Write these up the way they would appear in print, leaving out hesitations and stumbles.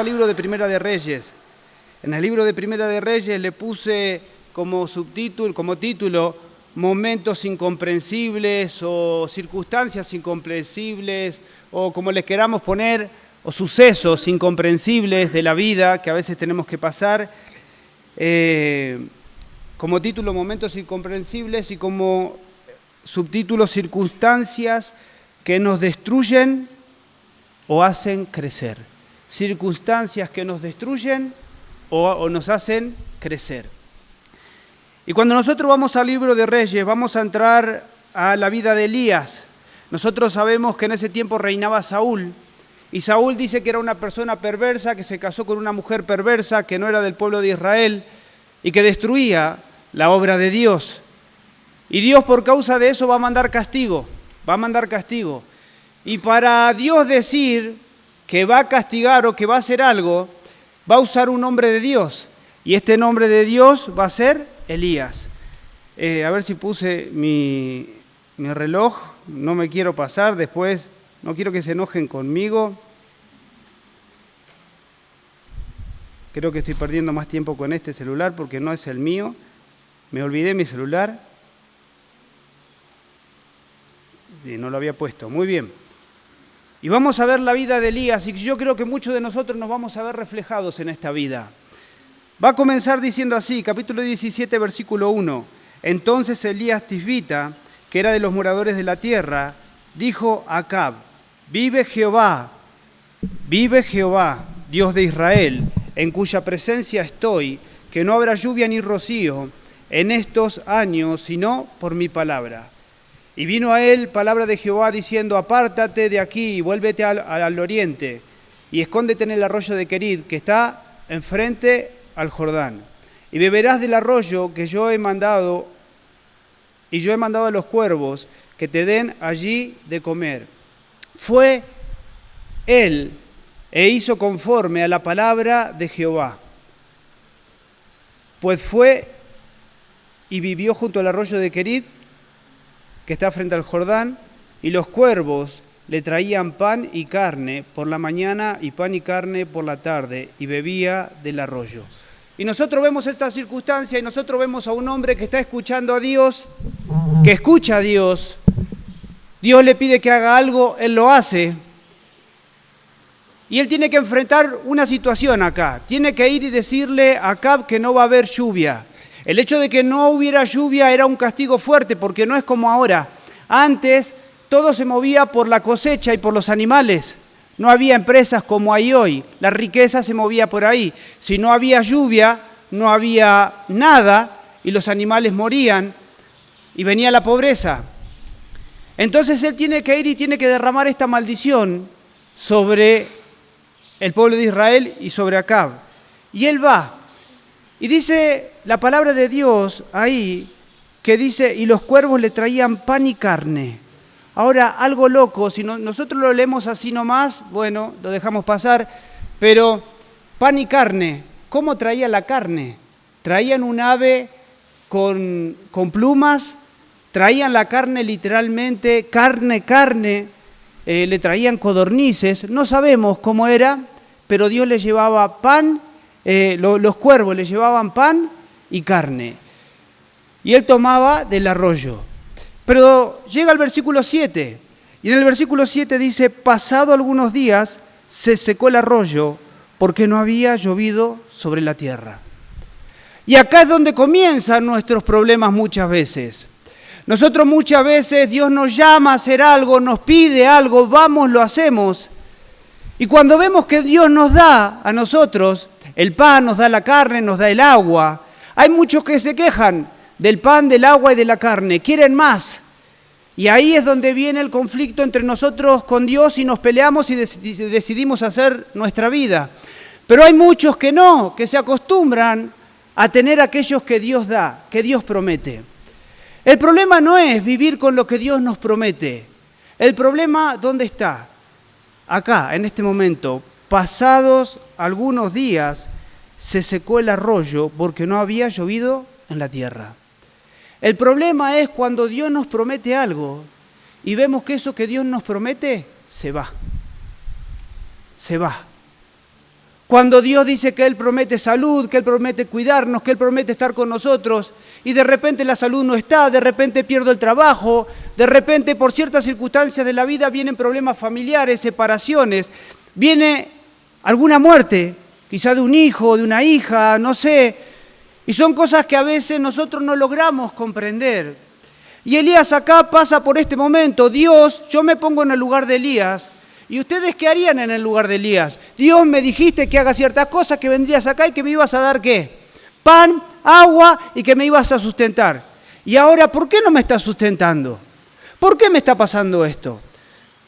al libro de Primera de Reyes. En el libro de Primera de Reyes le puse como título, momentos incomprensibles o circunstancias incomprensibles, o como les queramos poner, o sucesos incomprensibles de la vida que a veces tenemos que pasar. Como título, momentos incomprensibles, y como subtítulo, circunstancias que nos destruyen o hacen crecer. Circunstancias que nos destruyen o nos hacen crecer. Y cuando nosotros vamos al libro de Reyes, vamos a entrar a la vida de Elías. Nosotros sabemos que en ese tiempo reinaba Saúl, y Saúl dice que era una persona perversa, que se casó con una mujer perversa, que no era del pueblo de Israel, y que destruía la obra de Dios. Y Dios, por causa de eso, va a mandar castigo. Y para Dios decir que va a castigar o que va a hacer algo, va a usar un nombre de Dios. Y este nombre de Dios va a ser Elías. A ver si puse mi reloj. No me quiero pasar, después no quiero que se enojen conmigo. Creo que estoy perdiendo más tiempo con este celular porque no es el mío. Me olvidé mi celular. Y no lo había puesto. Muy bien. Y vamos a ver la vida de Elías, y yo creo que muchos de nosotros nos vamos a ver reflejados en esta vida. Va a comenzar diciendo así, capítulo 17, versículo 1. Entonces Elías Tisbita, que era de los moradores de la tierra, dijo a Acab: vive Jehová, Dios de Israel, en cuya presencia estoy, que no habrá lluvia ni rocío en estos años, sino por mi palabra. Y vino a él palabra de Jehová diciendo: apártate de aquí y vuélvete al oriente, y escóndete en el arroyo de Querid, que está enfrente al Jordán. Y beberás del arroyo que yo he mandado, y yo he mandado a los cuervos que te den allí de comer. Fue él e hizo conforme a la palabra de Jehová. Pues fue y vivió junto al arroyo de Querid, que está frente al Jordán, y los cuervos le traían pan y carne por la mañana y pan y carne por la tarde, y bebía del arroyo. Y nosotros vemos esta circunstancia, y nosotros vemos a un hombre que está escuchando a Dios, que escucha a Dios. Dios le pide que haga algo, él lo hace, y él tiene que enfrentar una situación acá. Tiene que ir y decirle a Acab que no va a haber lluvia. El hecho de que no hubiera lluvia era un castigo fuerte, porque no es como ahora. Antes todo se movía por la cosecha y por los animales. No había empresas como hay hoy. La riqueza se movía por ahí. Si no había lluvia, no había nada, y los animales morían y venía la pobreza. Entonces él tiene que ir y tiene que derramar esta maldición sobre el pueblo de Israel y sobre Acab. Y él va. Y dice la palabra de Dios ahí, que dice: y los cuervos le traían pan y carne. Ahora, algo loco, si nosotros lo leemos así nomás, bueno, lo dejamos pasar, pero pan y carne, ¿cómo traían la carne? Traían un ave con plumas, traían la carne literalmente, carne, le traían codornices, no sabemos cómo era, pero Dios les llevaba pan. Los cuervos le llevaban pan y carne, y él tomaba del arroyo. Pero llega el versículo 7, y en el versículo 7 dice: pasado algunos días se secó el arroyo, porque no había llovido sobre la tierra. Y acá es donde comienzan nuestros problemas muchas veces. Nosotros muchas veces Dios nos llama a hacer algo, nos pide algo, vamos, lo hacemos. Y cuando vemos que Dios nos da a nosotros el pan, nos da la carne, nos da el agua, hay muchos que se quejan del pan, del agua y de la carne, quieren más. Y ahí es donde viene el conflicto entre nosotros con Dios, y nos peleamos y decidimos hacer nuestra vida. Pero hay muchos que no, que se acostumbran a tener aquellos que Dios da, que Dios promete. El problema no es vivir con lo que Dios nos promete. El problema, ¿dónde está? Acá, en este momento, pasados algunos días, se secó el arroyo porque no había llovido en la tierra. El problema es cuando Dios nos promete algo y vemos que eso que Dios nos promete se va. Cuando Dios dice que Él promete salud, que Él promete cuidarnos, que Él promete estar con nosotros, y de repente la salud no está, de repente pierdo el trabajo, de repente por ciertas circunstancias de la vida vienen problemas familiares, separaciones, viene alguna muerte, quizá de un hijo, de una hija, no sé, y son cosas que a veces nosotros no logramos comprender. Y Elías acá pasa por este momento. Dios, yo me pongo en el lugar de Elías. ¿Y ustedes qué harían en el lugar de Elías? Dios, me dijiste que haga ciertas cosas, que vendrías acá y que me ibas a dar ¿qué? Pan, agua y que me ibas a sustentar. Y ahora, ¿por qué no me estás sustentando? ¿Por qué me está pasando esto?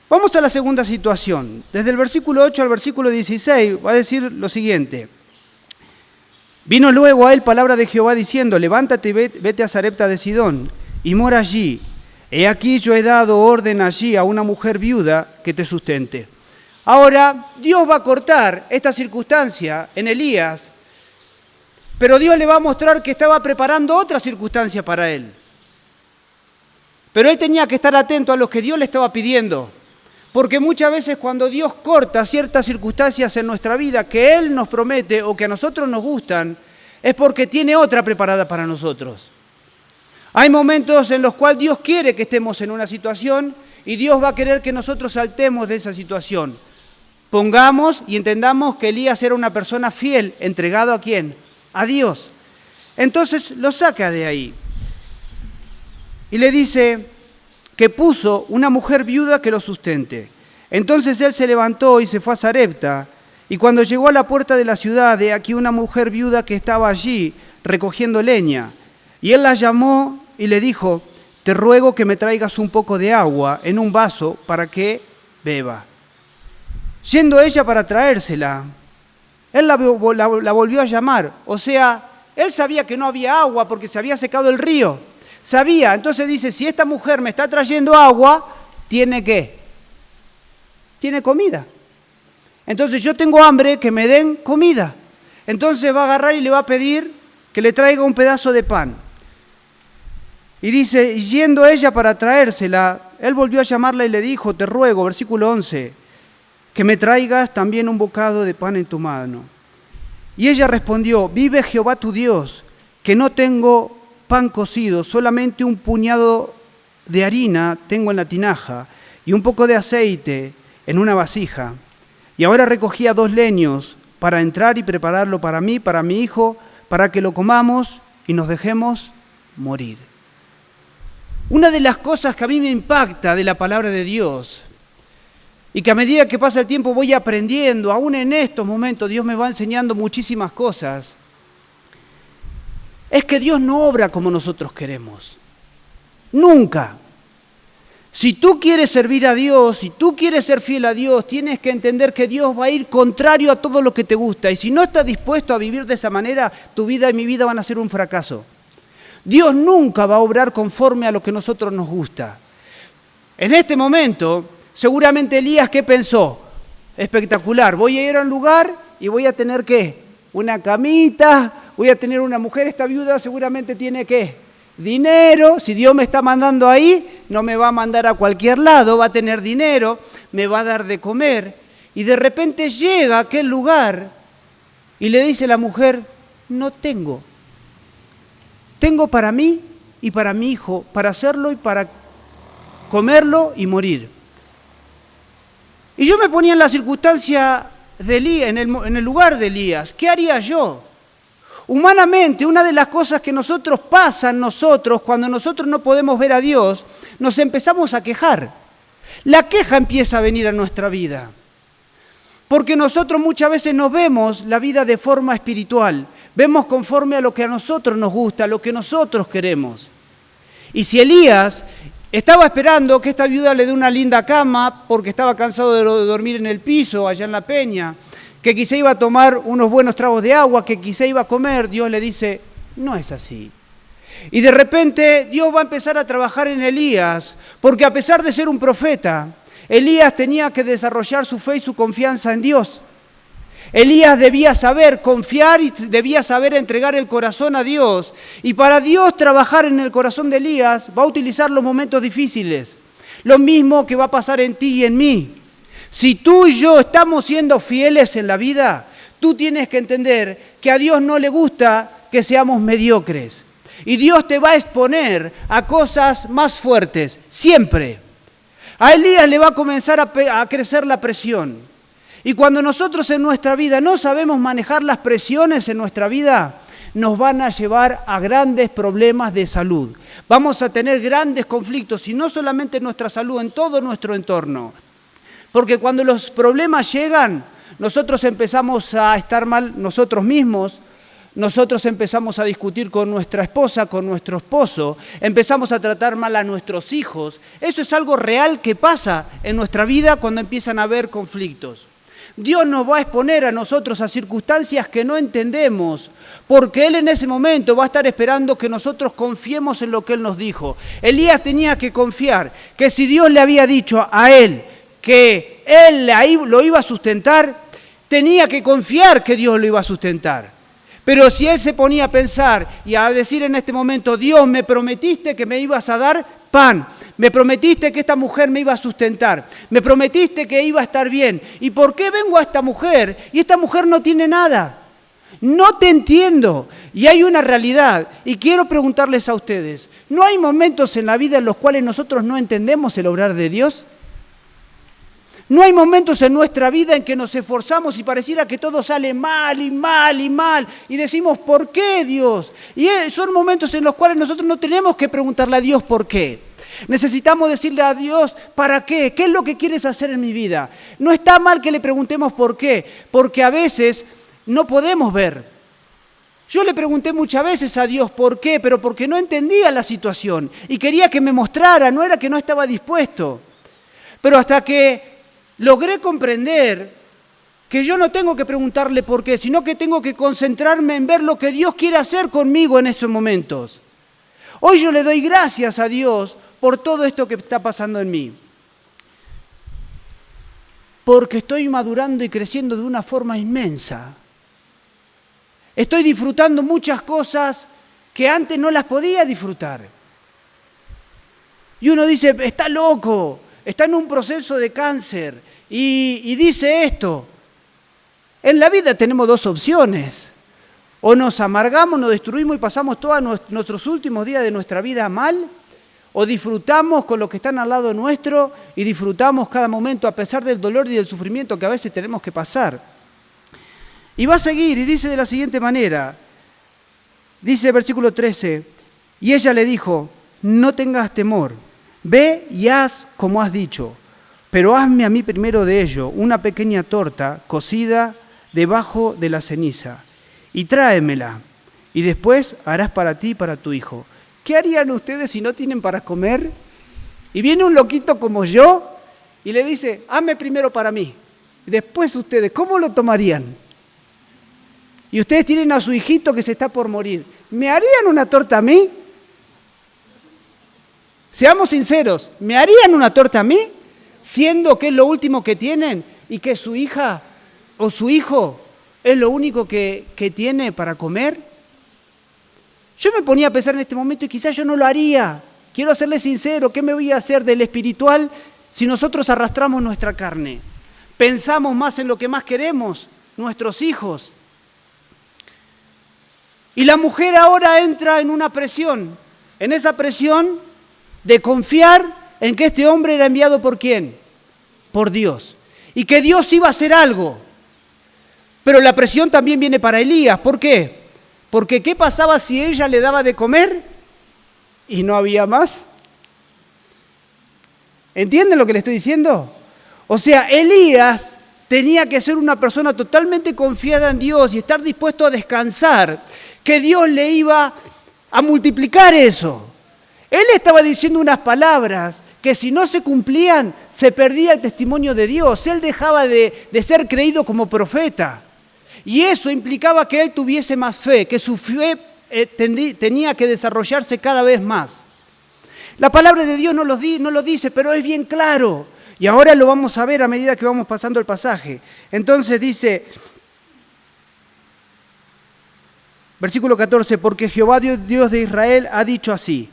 Vamos a la segunda situación. Desde el versículo 8 al versículo 16 va a decir lo siguiente. Vino luego a él palabra de Jehová diciendo, levántate y vete a Sarepta de Sidón y mora allí. He aquí yo he dado orden allí a una mujer viuda que te sustente. Ahora, Dios va a cortar esta circunstancia en Elías, pero Dios le va a mostrar que estaba preparando otra circunstancia para él. Pero él tenía que estar atento a lo que Dios le estaba pidiendo, porque muchas veces cuando Dios corta ciertas circunstancias en nuestra vida que Él nos promete o que a nosotros nos gustan, es porque tiene otra preparada para nosotros. Hay momentos en los cuales Dios quiere que estemos en una situación y Dios va a querer que nosotros saltemos de esa situación. Pongamos y entendamos que Elías era una persona fiel, entregado ¿a quién? A Dios. Entonces lo saca de ahí. Y le dice que puso una mujer viuda que lo sustente. Entonces él se levantó y se fue a Sarepta. Y cuando llegó a la puerta de la ciudad, he aquí una mujer viuda que estaba allí recogiendo leña. Y él la llamó y le dijo, te ruego que me traigas un poco de agua en un vaso para que beba. Yendo ella para traérsela, él la volvió a llamar. O sea, él sabía que no había agua porque se había secado el río. Sabía, entonces dice, si esta mujer me está trayendo agua, ¿tiene qué? Tiene comida. Entonces yo tengo hambre, que me den comida. Entonces va a agarrar y le va a pedir que le traiga un pedazo de pan. Y dice, yendo ella para traérsela, él volvió a llamarla y le dijo, te ruego, versículo 11, que me traigas también un bocado de pan en tu mano. Y ella respondió, vive Jehová tu Dios, que no tengo pan cocido, solamente un puñado de harina tengo en la tinaja y un poco de aceite en una vasija. Y ahora recogía 2 leños para entrar y prepararlo para mí, para mi hijo, para que lo comamos y nos dejemos morir. Una de las cosas que a mí me impacta de la palabra de Dios y que a medida que pasa el tiempo voy aprendiendo, aún en estos momentos Dios me va enseñando muchísimas cosas, es que Dios no obra como nosotros queremos. Nunca. Si tú quieres servir a Dios, si tú quieres ser fiel a Dios, tienes que entender que Dios va a ir contrario a todo lo que te gusta. Y si no estás dispuesto a vivir de esa manera, tu vida y mi vida van a ser un fracaso. Dios nunca va a obrar conforme a lo que a nosotros nos gusta. En este momento, seguramente Elías, ¿qué pensó? Espectacular, voy a ir a un lugar y voy a tener ¿qué? Una camita, voy a tener una mujer, esta viuda seguramente tiene ¿qué? Dinero, si Dios me está mandando ahí, no me va a mandar a cualquier lado, va a tener dinero, me va a dar de comer. Y de repente llega a aquel lugar y le dice la mujer, no tengo. Tengo para mí y para mi hijo, para hacerlo y para comerlo y morir. Y yo me ponía en la circunstancia de Elías, en el lugar de Elías. ¿Qué haría yo? Humanamente, una de las cosas que pasan nosotros, cuando nosotros no podemos ver a Dios, nos empezamos a quejar. La queja empieza a venir a nuestra vida. Porque nosotros muchas veces no vemos la vida de forma espiritual. Vemos conforme a lo que a nosotros nos gusta, a lo que nosotros queremos. Y si Elías estaba esperando que esta viuda le dé una linda cama porque estaba cansado de dormir en el piso, allá en la peña, que quizá iba a tomar unos buenos tragos de agua, que quizá iba a comer, Dios le dice, no es así. Y de repente Dios va a empezar a trabajar en Elías, porque a pesar de ser un profeta, Elías tenía que desarrollar su fe y su confianza en Dios. Elías debía saber confiar y debía saber entregar el corazón a Dios. Y para Dios trabajar en el corazón de Elías va a utilizar los momentos difíciles. Lo mismo que va a pasar en ti y en mí. Si tú y yo estamos siendo fieles en la vida, tú tienes que entender que a Dios no le gusta que seamos mediocres. Y Dios te va a exponer a cosas más fuertes, siempre. A Elías le va a comenzar a crecer la presión. Y cuando nosotros en nuestra vida no sabemos manejar las presiones en nuestra vida, nos van a llevar a grandes problemas de salud. Vamos a tener grandes conflictos, y no solamente en nuestra salud, en todo nuestro entorno. Porque cuando los problemas llegan, nosotros empezamos a estar mal nosotros mismos, nosotros empezamos a discutir con nuestra esposa, con nuestro esposo, empezamos a tratar mal a nuestros hijos. Eso es algo real que pasa en nuestra vida cuando empiezan a haber conflictos. Dios nos va a exponer a nosotros a circunstancias que no entendemos, porque Él en ese momento va a estar esperando que nosotros confiemos en lo que Él nos dijo. Elías tenía que confiar que si Dios le había dicho a él que Él lo iba a sustentar, tenía que confiar que Dios lo iba a sustentar. Pero si él se ponía a pensar y a decir en este momento, Dios, me prometiste que me ibas a dar pan, me prometiste que esta mujer me iba a sustentar, me prometiste que iba a estar bien, ¿y por qué vengo a esta mujer y esta mujer no tiene nada? No te entiendo. Y hay una realidad, y quiero preguntarles a ustedes, ¿no hay momentos en la vida en los cuales nosotros no entendemos el obrar de Dios? ¿No hay momentos en nuestra vida en que nos esforzamos y pareciera que todo sale mal y mal y mal? Y decimos, ¿por qué, Dios? Y son momentos en los cuales nosotros no tenemos que preguntarle a Dios por qué. Necesitamos decirle a Dios, ¿para qué? ¿Qué es lo que quieres hacer en mi vida? No está mal que le preguntemos por qué, porque a veces no podemos ver. Yo le pregunté muchas veces a Dios por qué, pero porque no entendía la situación y quería que me mostrara, no era que no estaba dispuesto. Pero hasta que logré comprender que yo no tengo que preguntarle por qué, sino que tengo que concentrarme en ver lo que Dios quiere hacer conmigo en estos momentos. Hoy yo le doy gracias a Dios por todo esto que está pasando en mí. Porque estoy madurando y creciendo de una forma inmensa. Estoy disfrutando muchas cosas que antes no las podía disfrutar. Y uno dice, está loco. Está en un proceso de cáncer y dice esto. En la vida tenemos dos opciones. O nos amargamos, nos destruimos y pasamos todos nuestros últimos días de nuestra vida mal, o disfrutamos con los que están al lado nuestro y disfrutamos cada momento a pesar del dolor y del sufrimiento que a veces tenemos que pasar. Y va a seguir y dice de la siguiente manera, dice el versículo 13, y ella le dijo, no tengas temor. Ve y haz como has dicho, pero hazme a mí primero de ello una pequeña torta cocida debajo de la ceniza y tráemela, y después harás para ti y para tu hijo. ¿Qué harían ustedes si no tienen para comer? Y viene un loquito como yo y le dice, hazme primero para mí, y después ustedes, ¿cómo lo tomarían? Y ustedes tienen a su hijito que se está por morir. ¿Me harían una torta a mí? Seamos sinceros, ¿me harían una torta a mí? Siendo que es lo último que tienen y que su hija o su hijo es lo único que tiene para comer. Yo me ponía a pensar en este momento y quizás yo no lo haría. Quiero serles sincero, ¿qué me voy a hacer del espiritual si nosotros arrastramos nuestra carne? Pensamos más en lo que más queremos, nuestros hijos. Y la mujer ahora entra en una presión, en esa presión de confiar en que este hombre era enviado ¿por quién? Por Dios. Y que Dios iba a hacer algo. Pero la presión también viene para Elías. ¿Por qué? Porque ¿qué pasaba si ella le daba de comer y no había más? ¿Entienden lo que le estoy diciendo? O sea, Elías tenía que ser una persona totalmente confiada en Dios y estar dispuesto a descansar, que Dios le iba a multiplicar eso. Él estaba diciendo unas palabras que si no se cumplían, se perdía el testimonio de Dios. Él dejaba de ser creído como profeta. Y eso implicaba que él tuviese más fe, que su fe tenía que desarrollarse cada vez más. La palabra de Dios no lo dice, pero es bien claro. Y ahora lo vamos a ver a medida que vamos pasando el pasaje. Entonces dice, versículo 14, porque Jehová Dios de Israel ha dicho así.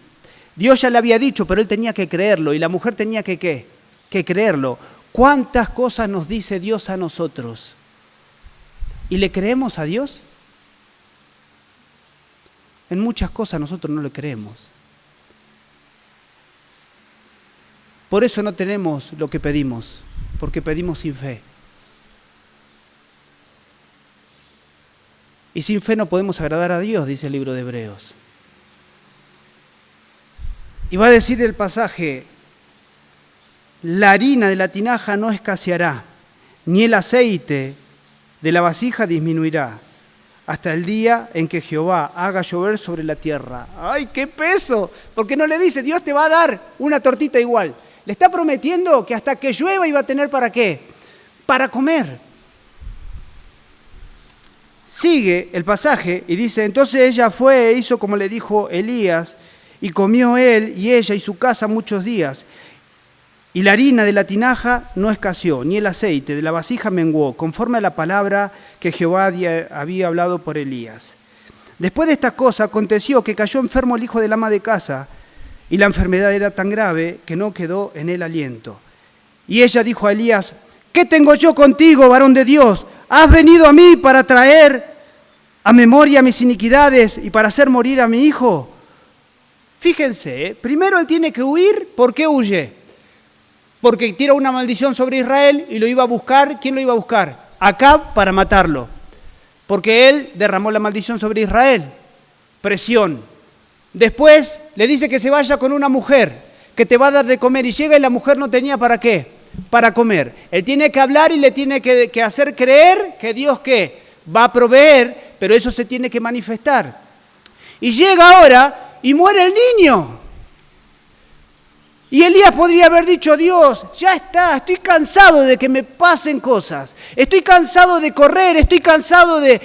Dios ya le había dicho, pero él tenía que creerlo y la mujer tenía que ¿qué? Que creerlo. ¿Cuántas cosas nos dice Dios a nosotros? ¿Y le creemos a Dios? En muchas cosas nosotros no le creemos. Por eso no tenemos lo que pedimos, porque pedimos sin fe. Y sin fe no podemos agradar a Dios, dice el libro de Hebreos. Y va a decir el pasaje, la harina de la tinaja no escaseará, ni el aceite de la vasija disminuirá, hasta el día en que Jehová haga llover sobre la tierra. ¡Ay, qué peso! Porque no le dice, Dios te va a dar una tortita igual. Le está prometiendo que hasta que llueva iba a tener ¿para qué? Para comer. Sigue el pasaje y dice, entonces ella fue e hizo como le dijo Elías, y comió él y ella y su casa muchos días. Y la harina de la tinaja no escaseó, ni el aceite de la vasija menguó, conforme a la palabra que Jehová había hablado por Elías. Después de esta cosa aconteció que cayó enfermo el hijo del ama de casa, y la enfermedad era tan grave que no quedó en él aliento. Y ella dijo a Elías, ¿qué tengo yo contigo, varón de Dios? ¿Has venido a mí para traer a memoria mis iniquidades y para hacer morir a mi hijo? Fíjense, primero él tiene que huir. ¿Por qué huye? Porque tira una maldición sobre Israel y lo iba a buscar. ¿Quién lo iba a buscar? Acab, para matarlo. Porque él derramó la maldición sobre Israel. Presión. Después le dice que se vaya con una mujer que te va a dar de comer y llega y la mujer no tenía ¿para qué? Para comer. Él tiene que hablar y le tiene que hacer creer que Dios ¿qué? Va a proveer, pero eso se tiene que manifestar. Y llega ahora y muere el niño. Y Elías podría haber dicho, Dios, ya está, estoy cansado de que me pasen cosas, estoy cansado de correr, estoy cansado de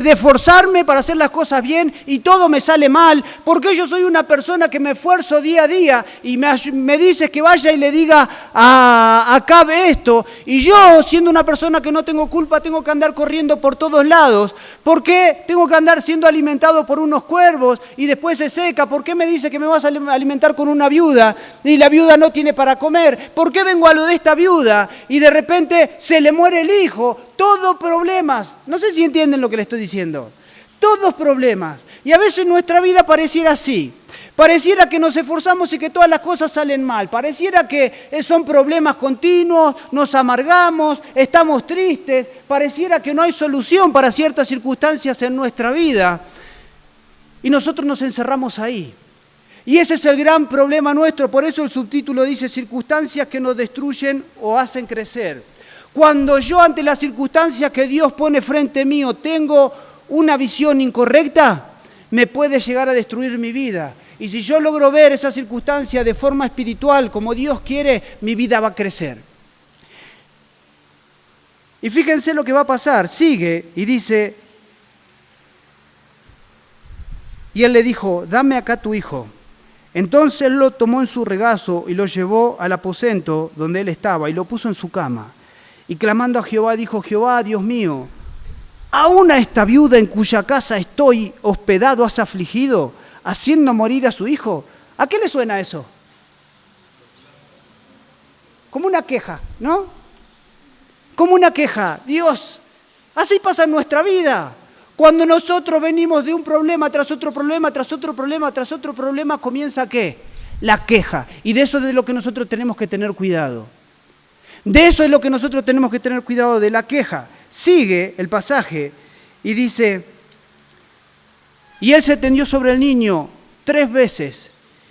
esforzarme para hacer las cosas bien y todo me sale mal, porque yo soy una persona que me esfuerzo día a día y me dices que vaya y le diga a Acab esto, y yo, siendo una persona que no tengo culpa, tengo que andar corriendo por todos lados. ¿Por qué tengo que andar siendo alimentado por unos cuervos y después se seca? ¿Por qué me dice que me vas a alimentar con una viuda y la viuda no tiene para comer? ¿Por qué vengo a lo de esta viuda y de repente se le muere el hijo? Todos problemas. No sé si entienden lo que le estoy diciendo. Todos problemas. Y a veces nuestra vida pareciera así. Pareciera que nos esforzamos y que todas las cosas salen mal. Pareciera que son problemas continuos, nos amargamos, estamos tristes. Pareciera que no hay solución para ciertas circunstancias en nuestra vida. Y nosotros nos encerramos ahí. Y ese es el gran problema nuestro. Por eso el subtítulo dice circunstancias que nos destruyen o hacen crecer. Cuando yo ante las circunstancias que Dios pone frente mío tengo una visión incorrecta, me puede llegar a destruir mi vida. Y si yo logro ver esa circunstancia de forma espiritual, como Dios quiere, mi vida va a crecer. Y fíjense lo que va a pasar. Sigue y dice, y él le dijo, dame acá tu hijo. Entonces él lo tomó en su regazo y lo llevó al aposento donde él estaba y lo puso en su cama. Y clamando a Jehová, dijo, Jehová, Dios mío, ¿aún a esta viuda en cuya casa estoy hospedado has afligido, haciendo morir a su hijo? ¿A qué le suena eso? Como una queja, ¿no? Como una queja. Dios, así pasa en nuestra vida. Cuando nosotros venimos de un problema tras otro problema, tras otro problema, tras otro problema, comienza ¿qué? La queja. Y de eso es de lo que nosotros tenemos que tener cuidado. De eso es lo que nosotros tenemos que tener cuidado, de la queja. Sigue el pasaje y dice, y él se tendió sobre el niño 3 veces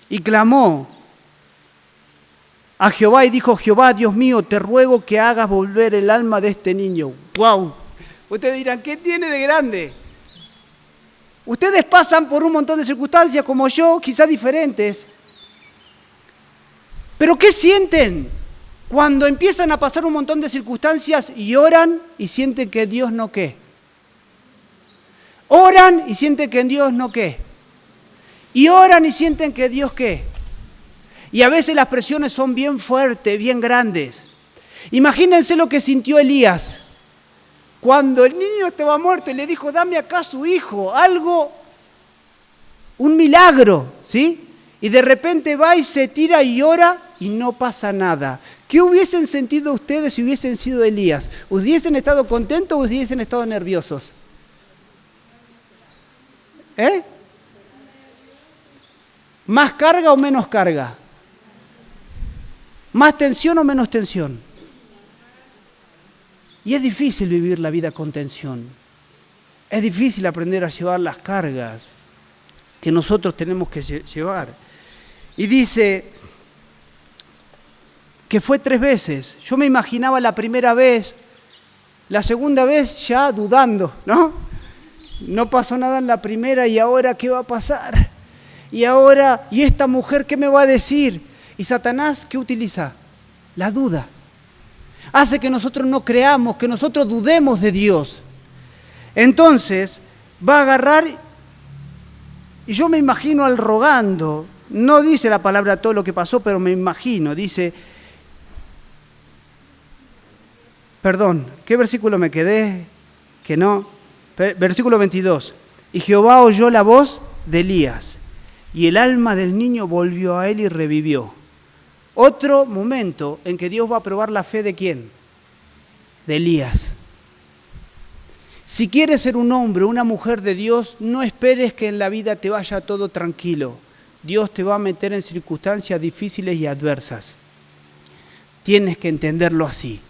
y clamó a Jehová y dijo, Jehová, Dios mío, te ruego que hagas volver el alma de este niño. ¡Wow! Ustedes dirán, ¿qué tiene de grande? Ustedes pasan por un montón de circunstancias como yo, quizás diferentes. ¿Pero qué sienten cuando empiezan a pasar un montón de circunstancias y oran y sienten que Dios no qué? Oran y sienten que en Dios no qué. Y oran y sienten que Dios qué. Y a veces las presiones son bien fuertes, bien grandes. Imagínense lo que sintió Elías cuando el niño estaba muerto y le dijo, dame acá a su hijo, algo, un milagro, ¿sí? Y de repente va y se tira y ora y no pasa nada. ¿Qué hubiesen sentido ustedes si hubiesen sido Elías? ¿Hubiesen estado contentos o hubiesen estado nerviosos? ¿Más carga o menos carga? ¿Más tensión o menos tensión? Y es difícil vivir la vida con tensión. Es difícil aprender a llevar las cargas que nosotros tenemos que llevar. Y dice que fue 3 veces. Yo me imaginaba la primera vez, la segunda vez ya dudando, ¿no? No pasó nada en la primera y ahora ¿qué va a pasar? Y ahora, ¿y esta mujer qué me va a decir? Y Satanás, ¿qué utiliza? La duda. Hace que nosotros no creamos, que nosotros dudemos de Dios. Entonces, va a agarrar, y yo me imagino al rogando, no dice la palabra todo lo que pasó, pero me imagino, dice, perdón, ¿qué versículo me quedé? Que no, versículo 22, y Jehová oyó la voz de Elías, y el alma del niño volvió a él y revivió. Otro momento en que Dios va a probar la fe de ¿quién? De Elías. Si quieres ser un hombre o una mujer de Dios, no esperes que en la vida te vaya todo tranquilo. Dios te va a meter en circunstancias difíciles y adversas. Tienes que entenderlo así.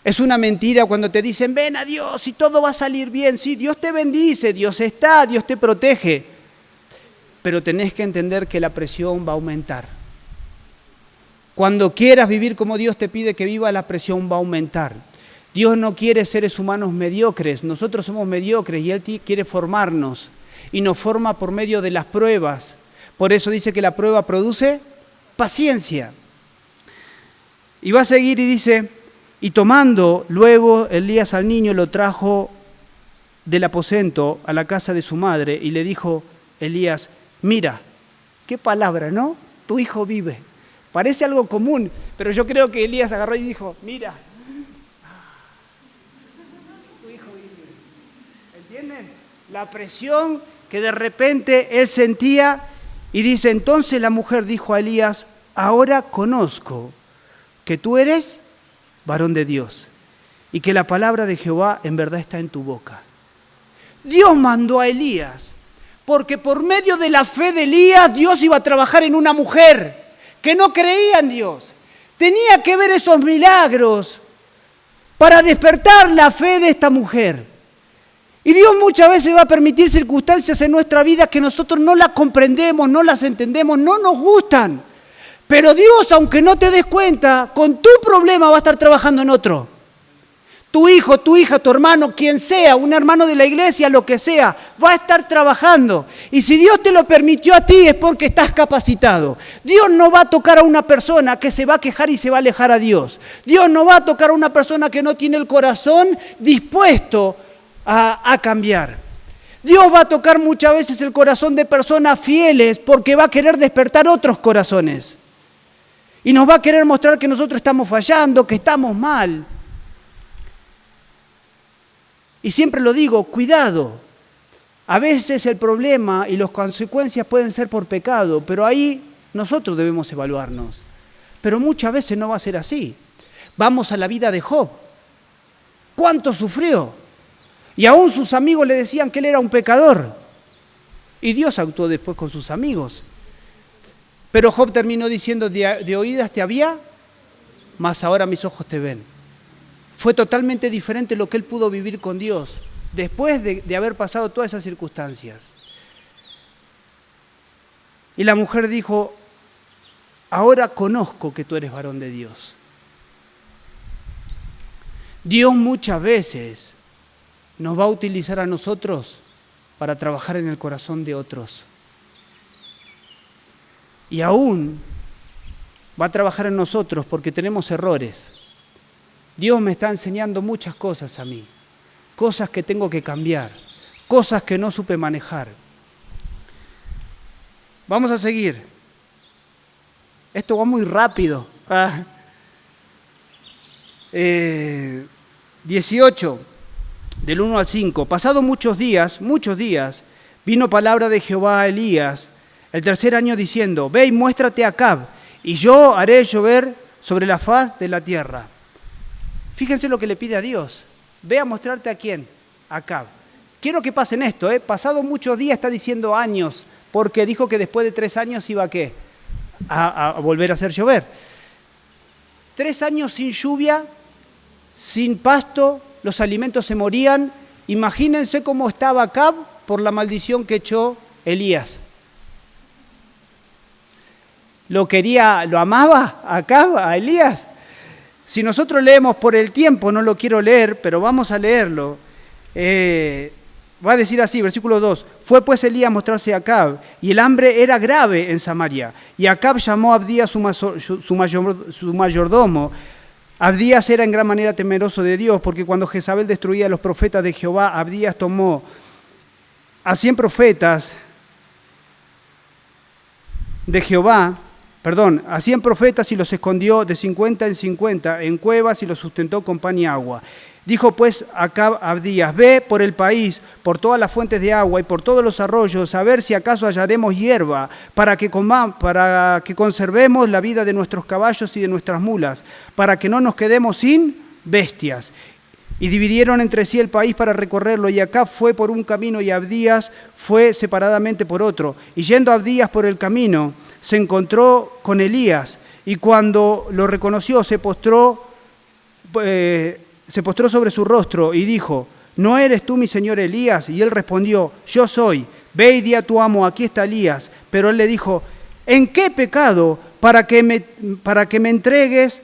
Es una mentira cuando te dicen, ven a Dios y todo va a salir bien. Sí, Dios te bendice, Dios está, Dios te protege. Pero tenés que entender que la presión va a aumentar. Cuando quieras vivir como Dios te pide que viva, la presión va a aumentar. Dios no quiere seres humanos mediocres, nosotros somos mediocres y Él quiere formarnos y nos forma por medio de las pruebas. Por eso dice que la prueba produce paciencia. Y va a seguir y dice, y tomando luego Elías al niño lo trajo del aposento a la casa de su madre y le dijo Elías, mira, qué palabra, ¿no? Tu hijo vive. Parece algo común, pero yo creo que Elías agarró y dijo, mira, tu hijo vive. ¿Entienden? La presión que de repente él sentía y dice, entonces la mujer dijo a Elías, ahora conozco que tú eres varón de Dios y que la palabra de Jehová en verdad está en tu boca. Dios mandó a Elías, porque por medio de la fe de Elías, Dios iba a trabajar en una mujer que no creía en Dios. Tenía que ver esos milagros para despertar la fe de esta mujer. Y Dios muchas veces va a permitir circunstancias en nuestra vida que nosotros no las comprendemos, no las entendemos, no nos gustan. Pero Dios, aunque no te des cuenta, con tu problema va a estar trabajando en otro. Tu hijo, tu hija, tu hermano, quien sea, un hermano de la iglesia, lo que sea, va a estar trabajando. Y si Dios te lo permitió a ti es porque estás capacitado. Dios no va a tocar a una persona que se va a quejar y se va a alejar a Dios. Dios no va a tocar a una persona que no tiene el corazón dispuesto a cambiar. Dios va a tocar muchas veces el corazón de personas fieles porque va a querer despertar otros corazones. Y nos va a querer mostrar que nosotros estamos fallando, que estamos mal. Y siempre lo digo, cuidado. A veces el problema y las consecuencias pueden ser por pecado, pero ahí nosotros debemos evaluarnos. Pero muchas veces no va a ser así. Vamos a la vida de Job. ¿Cuánto sufrió? Y aún sus amigos le decían que él era un pecador. Y Dios actuó después con sus amigos. Pero Job terminó diciendo, de oídas te había, mas ahora mis ojos te ven. Fue totalmente diferente lo que él pudo vivir con Dios después de haber pasado todas esas circunstancias. Y la mujer dijo, ahora conozco que tú eres varón de Dios. Dios muchas veces nos va a utilizar a nosotros para trabajar en el corazón de otros. Y aún va a trabajar en nosotros porque tenemos errores. Dios me está enseñando muchas cosas a mí, cosas que tengo que cambiar, cosas que no supe manejar. Vamos a seguir. Esto va muy rápido. 18, del 1 al 5. Pasado muchos días, vino palabra de Jehová a Elías, el tercer año diciendo, ve y muéstrate a Acab, y yo haré llover sobre la faz de la tierra. Fíjense lo que le pide a Dios. Ve a mostrarte a quién, a Acab. Quiero que pasen esto, pasado muchos días, está diciendo años, porque dijo que después de 3 años iba a ¿qué? A volver a hacer llover. 3 años sin lluvia, sin pasto, los alimentos se morían. Imagínense cómo estaba Acab por la maldición que echó Elías. ¿Lo amaba Acab, a Elías? Si nosotros leemos por el tiempo, no lo quiero leer, pero vamos a leerlo. Va a decir así, versículo 2. Fue pues Elías a mostrarse a Acab, y el hambre era grave en Samaria. Y Acab llamó a Abdías su mayordomo. Abdías era en gran manera temeroso de Dios, porque cuando Jezabel destruía a los profetas de Jehová, Abdías tomó a 100 profetas de Jehová, a 100 profetas y los escondió de 50 en 50 en cuevas y los sustentó con pan y agua. Dijo pues Acab a Abdías, ve por el país, por todas las fuentes de agua y por todos los arroyos, a ver si acaso hallaremos hierba, para que conservemos la vida de nuestros caballos y de nuestras mulas, para que no nos quedemos sin bestias. Y dividieron entre sí el país para recorrerlo, y Acab fue por un camino y Abdías fue separadamente por otro. Y yendo Abdías por el camino, se encontró con Elías, y cuando lo reconoció se postró sobre su rostro y dijo, ¿no eres tú mi señor Elías? Y él respondió, yo soy. Ve y di a tu amo, aquí está Elías. Pero él le dijo, ¿en qué pecado para que entregues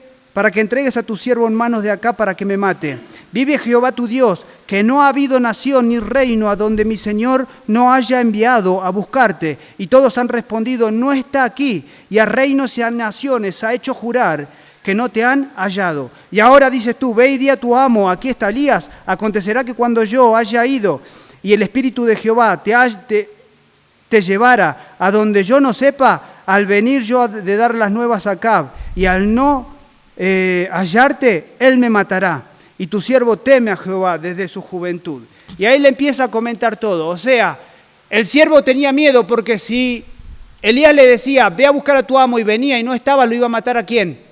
a tu siervo en manos de Acab para que me mate? Vive Jehová tu Dios, que no ha habido nación ni reino a donde mi señor no haya enviado a buscarte. Y todos han respondido, no está aquí. Y a reinos y a naciones ha hecho jurar que no te han hallado. Y ahora dices tú, ve y di a tu amo, aquí está Elías. Acontecerá que cuando yo haya ido y el Espíritu de Jehová te llevara a donde yo no sepa, al venir yo de dar las nuevas a Acab, y al no hallarte, él me matará. Y tu siervo teme a Jehová desde su juventud. Y ahí le empieza a comentar todo. O sea, el siervo tenía miedo porque si Elías le decía, ve a buscar a tu amo, y venía y no estaba, lo iba a matar ¿a quién?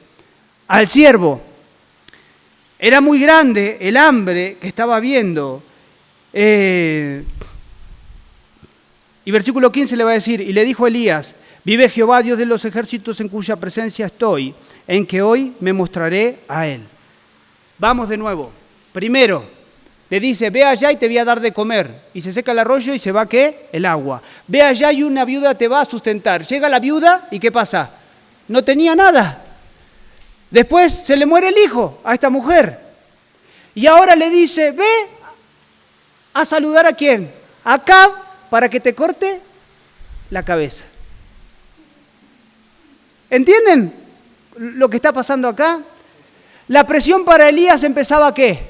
Al siervo. Era muy grande el hambre que estaba viendo. Y versículo 15 le va a decir, y le dijo Elías, vive Jehová, Dios de los ejércitos, en cuya presencia estoy, en que hoy me mostraré a él. Vamos de nuevo. Primero, le dice, ve allá y te voy a dar de comer. Y se seca el arroyo y se va, ¿qué? El agua. Ve allá y una viuda te va a sustentar. Llega la viuda y ¿qué pasa? No tenía nada. Después se le muere el hijo a esta mujer. Y ahora le dice, ve a saludar ¿a quién? A Acab, para que te corte la cabeza. ¿Entienden lo que está pasando acá? La presión para Elías empezaba ¿a qué?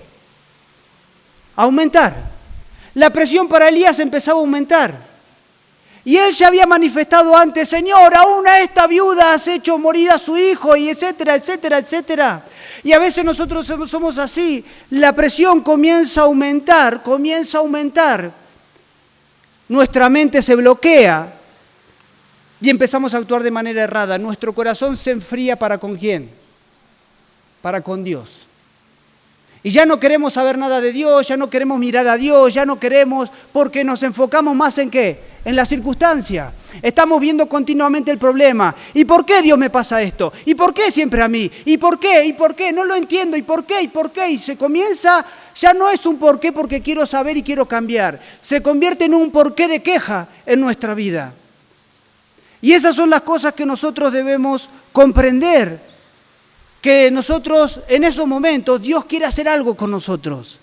A aumentar. La presión para Elías empezaba a aumentar. Y él ya había manifestado antes, Señor, aún a esta viuda has hecho morir a su hijo, y etcétera, etcétera, etcétera. Y a veces nosotros somos así. La presión comienza a aumentar. Nuestra mente se bloquea y empezamos a actuar de manera errada. Nuestro corazón se enfría ¿para con quién? Para con Dios. Y ya no queremos saber nada de Dios, ya no queremos mirar a Dios, ya no queremos, porque nos enfocamos más ¿en qué? En la circunstancia. Estamos viendo continuamente el problema. ¿Y por qué Dios me pasa esto? ¿Y por qué siempre a mí? ¿Y por qué? ¿Y por qué? No lo entiendo. ¿Y por qué? ¿Y por qué? Y se comienza, ya no es un por qué porque quiero saber y quiero cambiar. Se convierte en un porqué de queja en nuestra vida. Y esas son las cosas que nosotros debemos comprender. Que nosotros, en esos momentos, Dios quiere hacer algo con nosotros.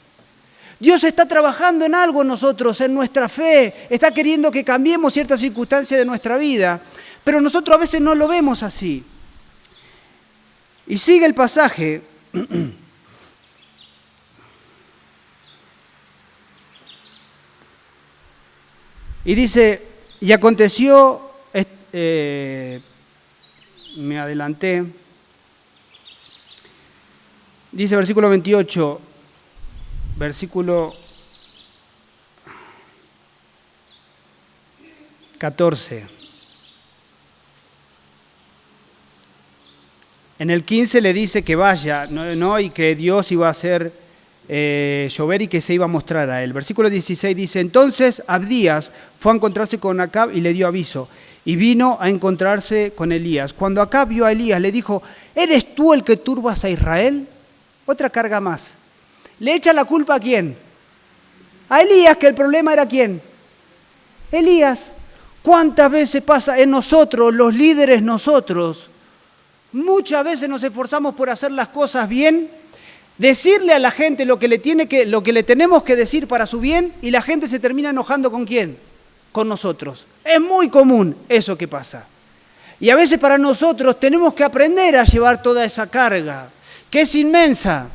Dios está trabajando en algo en nosotros, en nuestra fe. Está queriendo que cambiemos ciertas circunstancias de nuestra vida. Pero nosotros a veces no lo vemos así. Y sigue el pasaje. Y dice, y aconteció, me adelanté. Dice versículo 28, versículo 14. En el 15 le dice que vaya, ¿no? Y que Dios iba a hacer llover y que se iba a mostrar a él. Versículo 16 dice, entonces Abdías fue a encontrarse con Acab y le dio aviso, y vino a encontrarse con Elías. Cuando Acab vio a Elías, le dijo, ¿eres tú el que turbas a Israel? Otra carga más. ¿Le echa la culpa a quién? A Elías, que el problema era ¿quién? Elías. ¿Cuántas veces pasa en nosotros, los líderes nosotros? Muchas veces nos esforzamos por hacer las cosas bien, decirle a la gente lo que le tenemos que decir para su bien, y la gente se termina enojando ¿con quién? Con nosotros. Es muy común eso que pasa. Y a veces para nosotros tenemos que aprender a llevar toda esa carga, que es inmensa.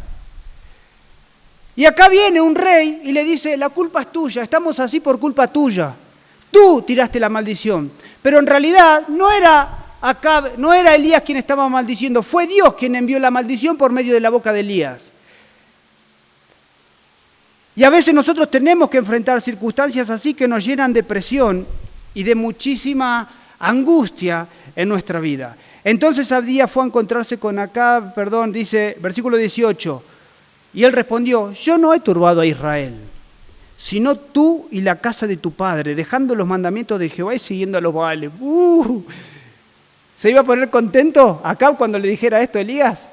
Y acá viene un rey y le dice, la culpa es tuya, estamos así por culpa tuya. Tú tiraste la maldición. Pero en realidad no era Elías quien estaba maldiciendo, fue Dios quien envió la maldición por medio de la boca de Elías. Y a veces nosotros tenemos que enfrentar circunstancias así que nos llenan de presión y de muchísima angustia en nuestra vida. Entonces Abdías fue a encontrarse con Acab, dice, versículo 18, y él respondió, yo no he turbado a Israel, sino tú y la casa de tu padre, dejando los mandamientos de Jehová y siguiendo a los Baales. ¿Se iba a poner contento Acab cuando le dijera esto a Elías?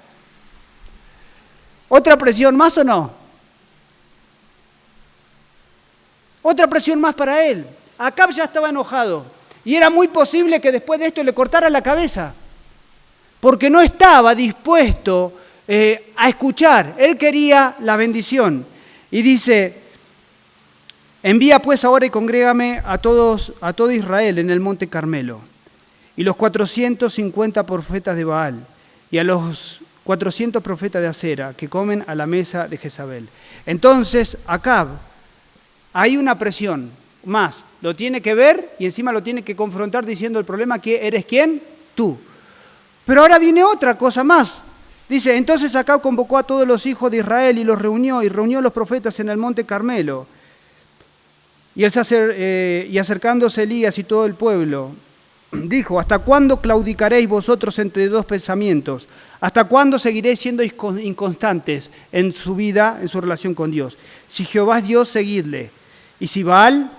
¿Otra presión más o no? Otra presión más para él. Acab ya estaba enojado y era muy posible que después de esto le cortara la cabeza, porque no estaba dispuesto a escuchar. Él quería la bendición. Y dice, envía pues ahora y congrégame a todo Israel en el monte Carmelo, y los 450 profetas de Baal, y a los 400 profetas de Acera, que comen a la mesa de Jezabel. Entonces Acab, hay una presión más, lo tiene que ver y encima lo tiene que confrontar diciendo el problema que eres ¿quién? Tú. Pero ahora viene otra cosa más. Dice, entonces Acab convocó a todos los hijos de Israel y los reunió, y reunió a los profetas en el monte Carmelo. Y acercándose Elías y todo el pueblo, dijo, ¿hasta cuándo claudicaréis vosotros entre dos pensamientos? ¿Hasta cuándo seguiréis siendo inconstantes en su vida, en su relación con Dios? Si Jehová es Dios, seguidle. Y si Baal,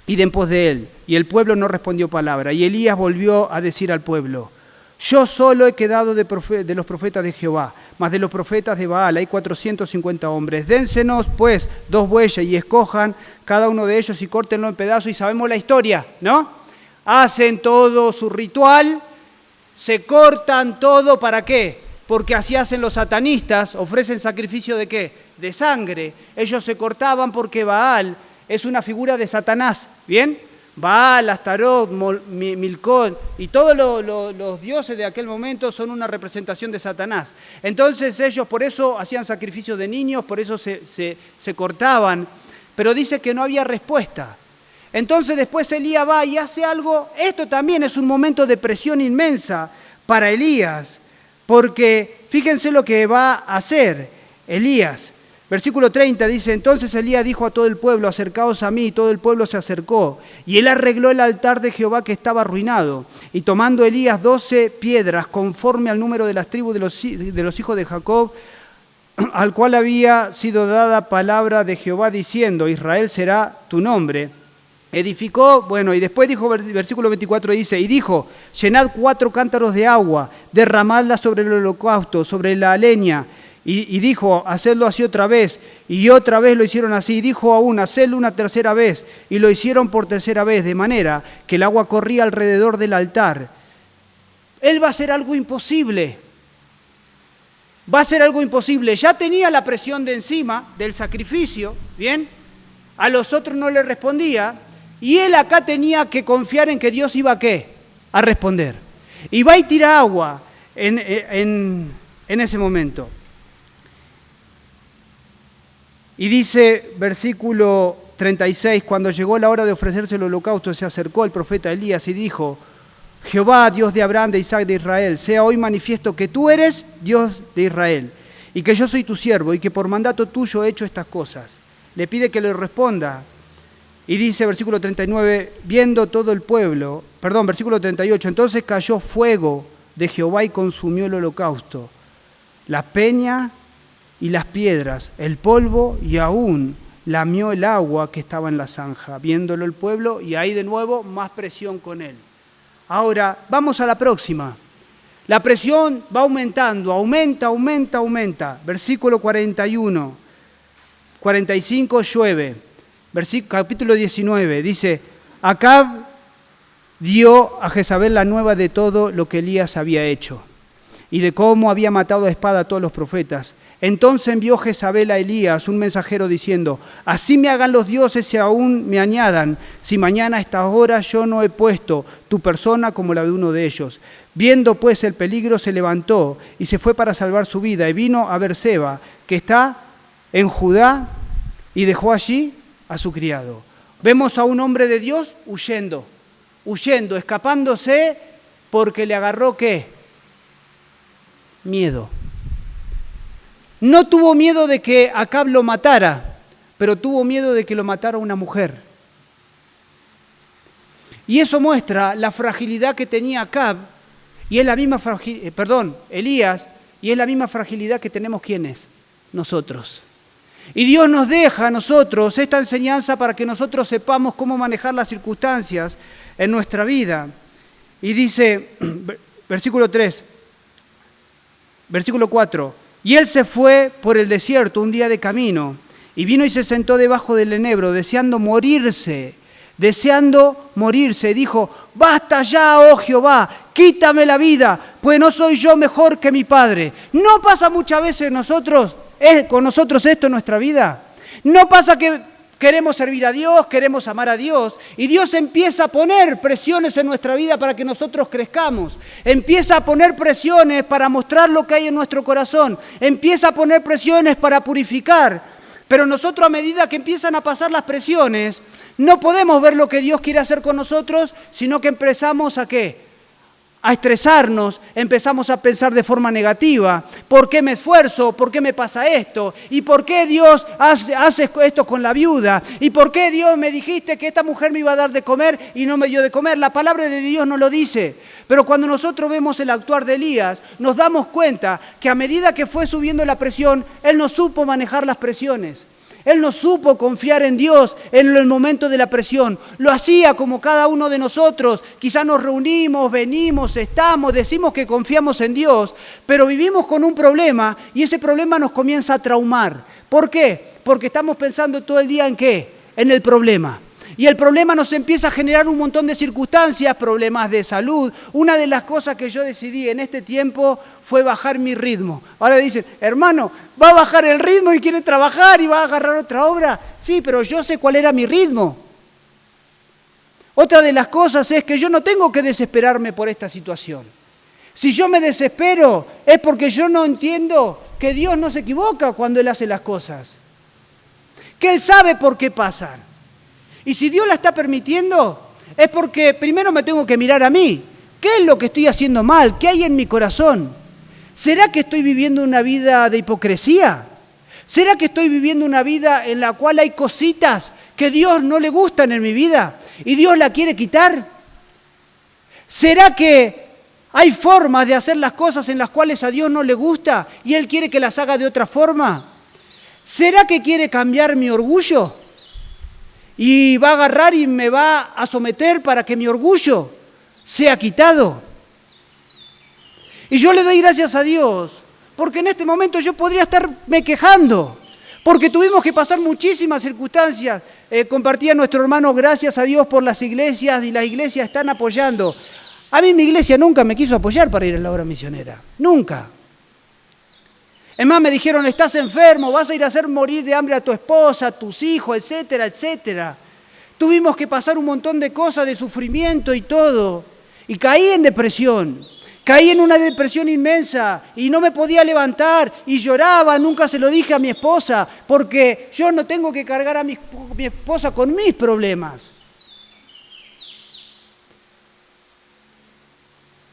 id en pos de él. Y el pueblo no respondió palabra. Y Elías volvió a decir al pueblo, yo solo he quedado de los profetas de Jehová, mas de los profetas de Baal hay 450 hombres. Dénsenos pues 2 bueyes y escojan cada uno de ellos y córtenlo en pedazos, y sabemos la historia, ¿no? Hacen todo su ritual, se cortan todo, ¿para qué? Porque así hacen los satanistas, ofrecen sacrificio ¿de qué? De sangre. Ellos se cortaban porque Baal es una figura de Satanás, ¿bien? Baal, Astarot, Milcón y todos los dioses de aquel momento son una representación de Satanás. Entonces ellos por eso hacían sacrificios de niños, por eso se cortaban, pero dice que no había respuesta. Entonces después Elías va y hace algo. Esto también es un momento de presión inmensa para Elías, porque fíjense lo que va a hacer Elías. Versículo 30 dice, entonces Elías dijo a todo el pueblo, acercaos a mí, y todo el pueblo se acercó. Y él arregló el altar de Jehová que estaba arruinado. Y tomando Elías 12 piedras, conforme al número de las tribus de los hijos de Jacob, al cual había sido dada palabra de Jehová, diciendo, Israel será tu nombre. Edificó, y después dijo, versículo 24 dice, y dijo, llenad 4 cántaros de agua, derramadla sobre el holocausto, sobre la leña. Y dijo, hacedlo así otra vez, y otra vez lo hicieron así, y dijo aún, hacedlo una tercera vez, y lo hicieron por tercera vez, de manera que el agua corría alrededor del altar. Él va a hacer algo imposible, ya tenía la presión de encima del sacrificio, ¿bien? A los otros no le respondía, y él acá tenía que confiar en que Dios iba ¿qué? A responder. Y va y tira agua en ese momento. Y dice, versículo 36, cuando llegó la hora de ofrecerse el holocausto, se acercó el profeta Elías y dijo, Jehová, Dios de Abraham, de Isaac, de Israel, sea hoy manifiesto que tú eres Dios de Israel, y que yo soy tu siervo, y que por mandato tuyo he hecho estas cosas. Le pide que le responda. Y dice, versículo 39, viendo todo el pueblo, versículo 38, entonces cayó fuego de Jehová y consumió el holocausto, la peña y las piedras, el polvo y aún lamió el agua que estaba en la zanja, viéndolo el pueblo, y ahí de nuevo más presión con él. Ahora, vamos a la próxima. La presión va aumentando, aumenta. Versículo 41, 45 llueve. Capítulo 19, dice, Acab dio a Jezabel la nueva de todo lo que Elías había hecho y de cómo había matado a espada a todos los profetas. Entonces envió Jezabel a Elías un mensajero diciendo, así me hagan los dioses y aún me añadan, si mañana a esta hora yo no he puesto tu persona como la de uno de ellos. Viendo pues el peligro se levantó y se fue para salvar su vida y vino a Beerseba, que está en Judá, y dejó allí a su criado. Vemos a un hombre de Dios huyendo, escapándose porque le agarró ¿qué? Miedo. No tuvo miedo de que Acab lo matara, pero tuvo miedo de que lo matara una mujer. Y eso muestra la fragilidad que tenía Acab, y es la misma Elías, y es la misma fragilidad que tenemos ¿quiénes? Nosotros. Y Dios nos deja a nosotros esta enseñanza para que nosotros sepamos cómo manejar las circunstancias en nuestra vida. Y dice, versículo 4, y él se fue por el desierto un día de camino, y vino y se sentó debajo del enebro, deseando morirse, dijo, basta ya, oh Jehová, quítame la vida, pues no soy yo mejor que mi padre. ¿No pasa muchas veces con nosotros esto en nuestra vida? ¿No pasa que queremos servir a Dios, queremos amar a Dios, y Dios empieza a poner presiones en nuestra vida para que nosotros crezcamos? Empieza a poner presiones para mostrar lo que hay en nuestro corazón. Empieza a poner presiones para purificar. Pero nosotros, a medida que empiezan a pasar las presiones, no podemos ver lo que Dios quiere hacer con nosotros, sino que empezamos ¿a qué? A estresarnos, empezamos a pensar de forma negativa. ¿Por qué me esfuerzo? ¿Por qué me pasa esto? ¿Y por qué Dios hace esto con la viuda? ¿Y por qué Dios me dijiste que esta mujer me iba a dar de comer y no me dio de comer? La palabra de Dios no lo dice. Pero cuando nosotros vemos el actuar de Elías, nos damos cuenta que a medida que fue subiendo la presión, él no supo manejar las presiones. Él no supo confiar en Dios en el momento de la presión. Lo hacía como cada uno de nosotros. Quizás nos reunimos, venimos, decimos que confiamos en Dios, pero vivimos con un problema y ese problema nos comienza a traumar. ¿Por qué? Porque estamos pensando todo el día ¿en qué? En el problema. Y el problema nos empieza a generar un montón de circunstancias, problemas de salud. Una de las cosas que yo decidí en este tiempo fue bajar mi ritmo. Ahora dicen, hermano, ¿va a bajar el ritmo y quiere trabajar y va a agarrar otra obra? Sí, pero yo sé cuál era mi ritmo. Otra de las cosas es que yo no tengo que desesperarme por esta situación. Si yo me desespero es porque yo no entiendo que Dios no se equivoca cuando Él hace las cosas. Que Él sabe por qué pasan. Y si Dios la está permitiendo, es porque primero me tengo que mirar a mí. ¿Qué es lo que estoy haciendo mal? ¿Qué hay en mi corazón? ¿Será que estoy viviendo una vida de hipocresía? ¿Será que estoy viviendo una vida en la cual hay cositas que Dios no le gustan en mi vida y Dios la quiere quitar? ¿Será que hay formas de hacer las cosas en las cuales a Dios no le gusta y Él quiere que las haga de otra forma? ¿Será que quiere cambiar mi orgullo? Y va a agarrar y me va a someter para que mi orgullo sea quitado. Y yo le doy gracias a Dios, porque en este momento yo podría estarme quejando, porque tuvimos que pasar muchísimas circunstancias. Compartía nuestro hermano, gracias a Dios por las iglesias, y las iglesias están apoyando. A mí mi iglesia nunca me quiso apoyar para ir a la obra misionera, nunca. Es más, me dijeron, estás enfermo, vas a ir a hacer morir de hambre a tu esposa, a tus hijos, etcétera, etcétera. Tuvimos que pasar un montón de cosas, de sufrimiento y todo. Y caí en depresión. Caí en una depresión inmensa y no me podía levantar y lloraba. Nunca se lo dije a mi esposa porque yo no tengo que cargar a mi esposa con mis problemas.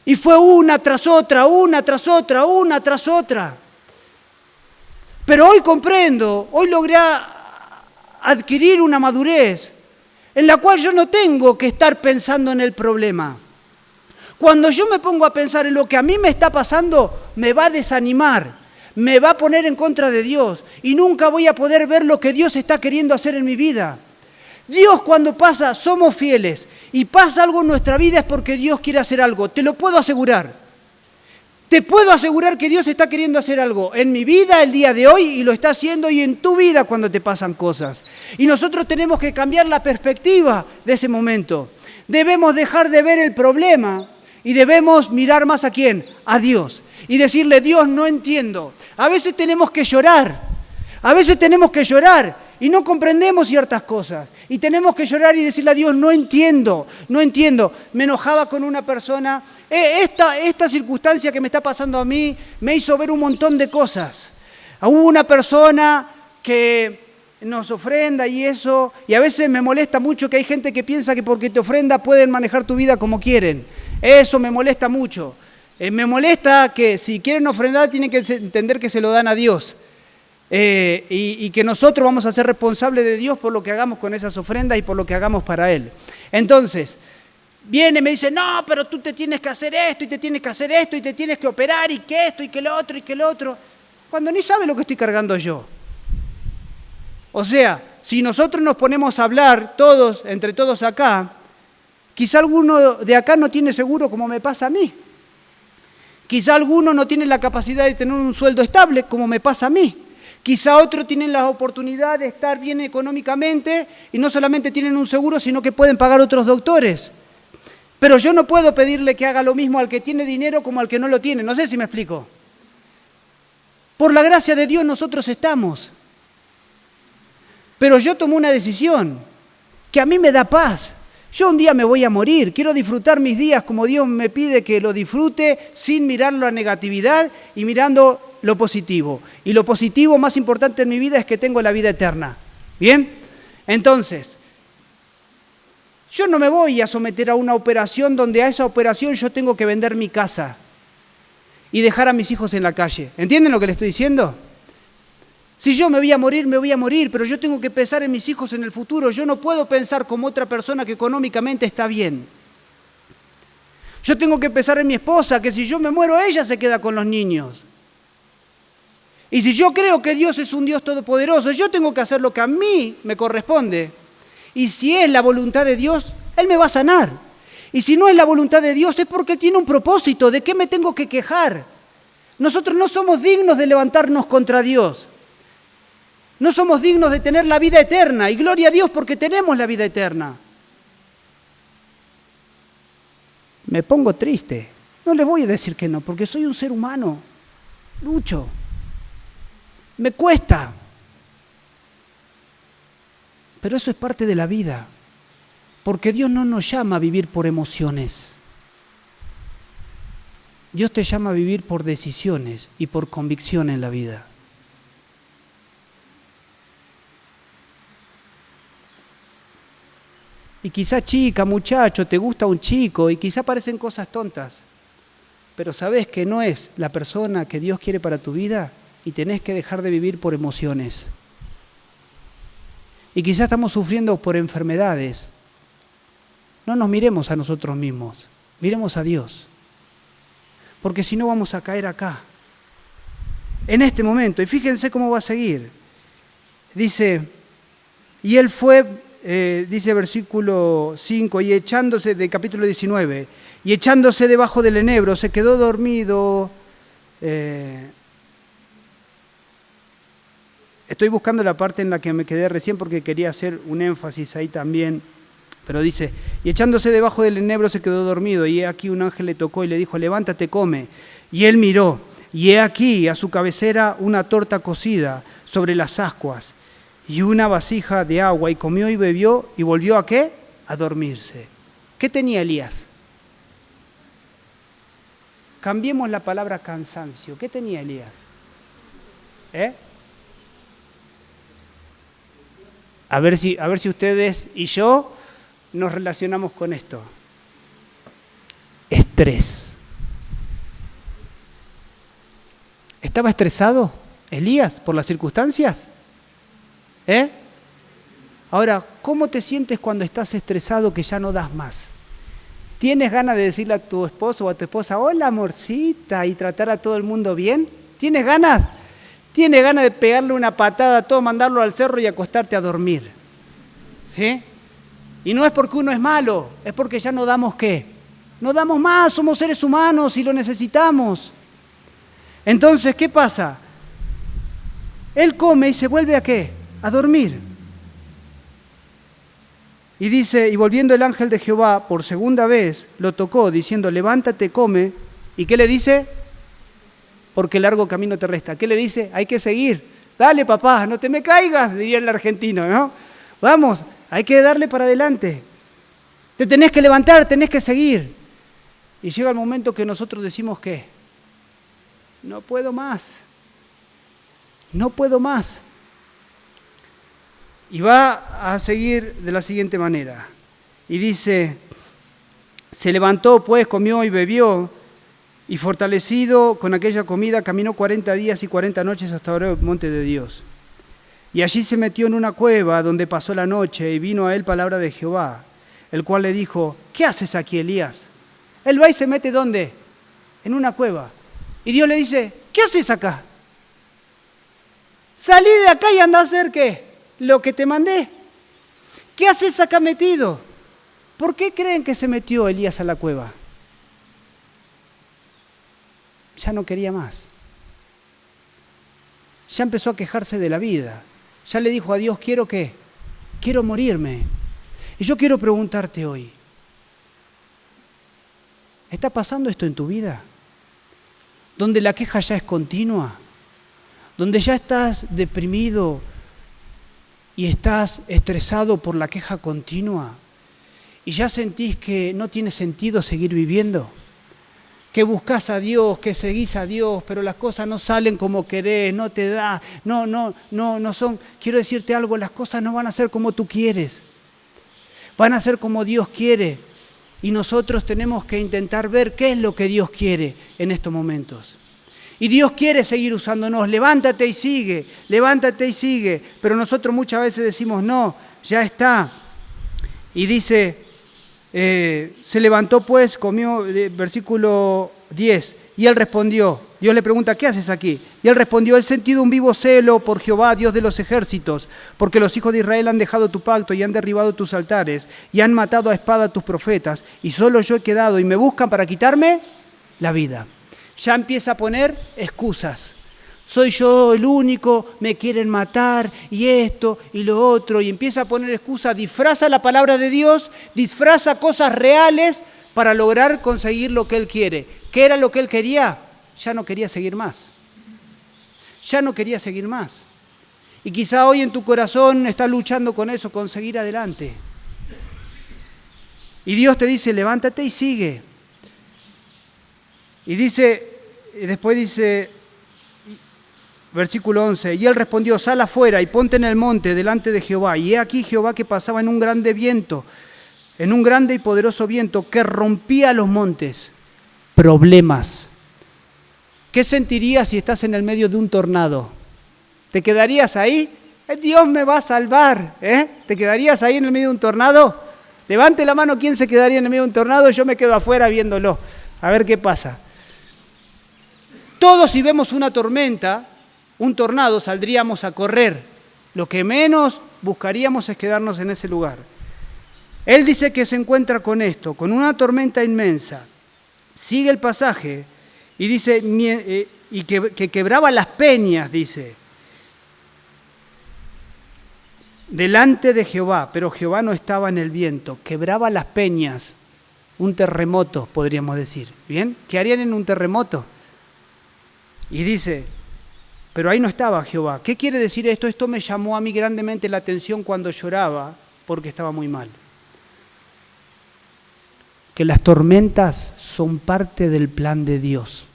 Y fue una tras otra. Pero hoy comprendo, hoy logré adquirir una madurez en la cual yo no tengo que estar pensando en el problema. Cuando yo me pongo a pensar en lo que a mí me está pasando, me va a desanimar, me va a poner en contra de Dios y nunca voy a poder ver lo que Dios está queriendo hacer en mi vida. Dios cuando pasa, somos fieles y pasa algo en nuestra vida es porque Dios quiere hacer algo, te lo puedo asegurar. Te puedo asegurar que Dios está queriendo hacer algo en mi vida el día de hoy y lo está haciendo y en tu vida cuando te pasan cosas. Y nosotros tenemos que cambiar la perspectiva de ese momento. Debemos dejar de ver el problema y debemos mirar más ¿a quién? A Dios. Y decirle, Dios, no entiendo. A veces tenemos que llorar. Y no comprendemos ciertas cosas. Y tenemos que llorar y decirle a Dios, no entiendo. Me enojaba con una persona. Esta circunstancia que me está pasando a mí me hizo ver un montón de cosas. Hubo una persona que nos ofrenda y eso. Y a veces me molesta mucho que hay gente que piensa que porque te ofrenda pueden manejar tu vida como quieren. Eso me molesta mucho. Me molesta que si quieren ofrendar tienen que entender que se lo dan a Dios. Y que nosotros vamos a ser responsables de Dios por lo que hagamos con esas ofrendas y por lo que hagamos para Él. Entonces, viene y me dice, no, pero tú te tienes que hacer esto y te tienes que hacer esto y te tienes que operar y que esto y que lo otro y que lo otro, cuando ni sabe lo que estoy cargando yo. O sea, si nosotros nos ponemos a hablar todos, entre todos acá, quizá alguno de acá no tiene seguro como me pasa a mí. Quizá alguno no tiene la capacidad de tener un sueldo estable como me pasa a mí. Quizá otros tienen la oportunidad de estar bien económicamente y no solamente tienen un seguro, sino que pueden pagar otros doctores. Pero yo no puedo pedirle que haga lo mismo al que tiene dinero como al que no lo tiene. No sé si me explico. Por la gracia de Dios nosotros estamos. Pero yo tomo una decisión que a mí me da paz. Yo un día me voy a morir. Quiero disfrutar mis días como Dios me pide que lo disfrute sin mirar la negatividad y mirando lo positivo. Y lo positivo más importante en mi vida es que tengo la vida eterna. ¿Bien? Entonces, yo no me voy a someter a una operación donde a esa operación yo tengo que vender mi casa y dejar a mis hijos en la calle. ¿Entienden lo que les estoy diciendo? Si yo me voy a morir, pero yo tengo que pensar en mis hijos en el futuro. Yo no puedo pensar como otra persona que económicamente está bien. Yo tengo que pensar en mi esposa, que si yo me muero, ella se queda con los niños. Y si yo creo que Dios es un Dios todopoderoso, yo tengo que hacer lo que a mí me corresponde. Y si es la voluntad de Dios, Él me va a sanar. Y si no es la voluntad de Dios, es porque tiene un propósito. ¿De qué me tengo que quejar? Nosotros no somos dignos de levantarnos contra Dios. No somos dignos de tener la vida eterna. Y gloria a Dios porque tenemos la vida eterna. Me pongo triste. No les voy a decir que no, porque soy un ser humano. Lucho. Me cuesta. Pero eso es parte de la vida. Porque Dios no nos llama a vivir por emociones. Dios te llama a vivir por decisiones y por convicción en la vida. Y quizá chica, muchacho, te gusta un chico y quizá parecen cosas tontas. Pero sabes que no es la persona que Dios quiere para tu vida y tenés que dejar de vivir por emociones. Y quizá estamos sufriendo por enfermedades. No nos miremos a nosotros mismos, miremos a Dios. Porque si no vamos a caer acá, en este momento. Y fíjense cómo va a seguir. Dice, y él fue, dice versículo 5, y echándose, del capítulo 19, y echándose debajo del enebro, se quedó dormido. Estoy buscando la parte en la que me quedé recién porque quería hacer un énfasis ahí también. Pero dice, y echándose debajo del enebro se quedó dormido, y he aquí un ángel le tocó y le dijo, levántate, come. Y él miró, y he aquí a su cabecera una torta cocida sobre las ascuas, y una vasija de agua, y comió y bebió, y volvió ¿a qué? A dormirse. ¿Qué tenía Elías? Cambiemos la palabra cansancio. ¿Qué tenía Elías? A ver si ustedes y yo nos relacionamos con esto. Estrés. ¿Estaba estresado Elías por las circunstancias? Ahora, ¿cómo te sientes cuando estás estresado que ya no das más? ¿Tienes ganas de decirle a tu esposo o a tu esposa, hola amorcita, y tratar a todo el mundo bien? ¿Tienes ganas? ¿Tienes ganas de pegarle una patada a todo, mandarlo al cerro y acostarte a dormir? ¿Sí? Y no es porque uno es malo, es porque ya no damos ¿qué? No damos más, somos seres humanos y lo necesitamos. Entonces, ¿qué pasa? Él come y se vuelve ¿a qué? A dormir. Y dice, y volviendo el ángel de Jehová por segunda vez, lo tocó, diciendo, levántate, come. ¿Y qué le dice? Porque largo camino te resta. ¿Qué le dice? Hay que seguir. Dale, papá, no te me caigas, diría el argentino, ¿no? Vamos, hay que darle para adelante. Te tenés que levantar, tenés que seguir. Y llega el momento que nosotros decimos, ¿qué? No puedo más. No puedo más. Y va a seguir de la siguiente manera. Y dice, se levantó pues, comió y bebió, y fortalecido con aquella comida, caminó 40 días y 40 noches hasta el monte de Dios. Y allí se metió en una cueva donde pasó la noche, y vino a él palabra de Jehová, el cual le dijo, ¿qué haces aquí, Elías? Él va y se mete, ¿dónde? En una cueva. Y Dios le dice, ¿qué haces acá? Salí de acá y anda a hacer ¿qué? Lo que te mandé. ¿Qué haces acá metido? ¿Por qué creen que se metió Elías a la cueva? Ya no quería más. Ya empezó a quejarse de la vida. Ya le dijo a Dios, ¿quiero qué? Quiero morirme. Y yo quiero preguntarte hoy, ¿está pasando esto en tu vida? Donde la queja ya es continua, donde ya estás deprimido y estás estresado por la queja continua y ya sentís que no tiene sentido seguir viviendo, que buscás a Dios, que seguís a Dios, pero las cosas no salen como querés, no te da, no son, quiero decirte algo, las cosas no van a ser como tú quieres, van a ser como Dios quiere y nosotros tenemos que intentar ver qué es lo que Dios quiere en estos momentos. Y Dios quiere seguir usándonos, levántate y sigue, pero nosotros muchas veces decimos, no, ya está. Y dice, se levantó pues, comió, versículo 10, y él respondió, Dios le pregunta, ¿qué haces aquí? Y él respondió, he sentido un vivo celo por Jehová, Dios de los ejércitos, porque los hijos de Israel han dejado tu pacto y han derribado tus altares, y han matado a espada a tus profetas, y solo yo he quedado, y me buscan para quitarme la vida. Ya empieza a poner excusas. Soy yo el único, me quieren matar, y esto, y lo otro, y empieza a poner excusas, disfraza la palabra de Dios, disfraza cosas reales para lograr conseguir lo que él quiere. ¿Qué era lo que él quería? Ya no quería seguir más. Ya no quería seguir más. Y quizá hoy en tu corazón estás luchando con eso, con seguir adelante. Y Dios te dice, levántate y sigue. Y después dice, versículo 11, y él respondió, sal afuera y ponte en el monte delante de Jehová. Y he aquí Jehová que pasaba en un grande viento, en un grande y poderoso viento que rompía los montes. Problemas. ¿Qué sentirías si estás en el medio de un tornado? ¿Te quedarías ahí? Dios me va a salvar. ¿Te quedarías ahí en el medio de un tornado? Levante la mano, ¿quién se quedaría en el medio de un tornado? Yo me quedo afuera viéndolo. A ver qué pasa. Todos si vemos una tormenta, un tornado, saldríamos a correr. Lo que menos buscaríamos es quedarnos en ese lugar. Él dice que se encuentra con esto, con una tormenta inmensa. Sigue el pasaje y dice, y que quebraba las peñas, dice, delante de Jehová, pero Jehová no estaba en el viento, quebraba las peñas, un terremoto, podríamos decir. ¿Bien? ¿Qué harían en un terremoto? Y dice, pero ahí no estaba Jehová. ¿Qué quiere decir esto? Esto me llamó a mí grandemente la atención cuando lloraba, porque estaba muy mal. Que las tormentas son parte del plan de Dios.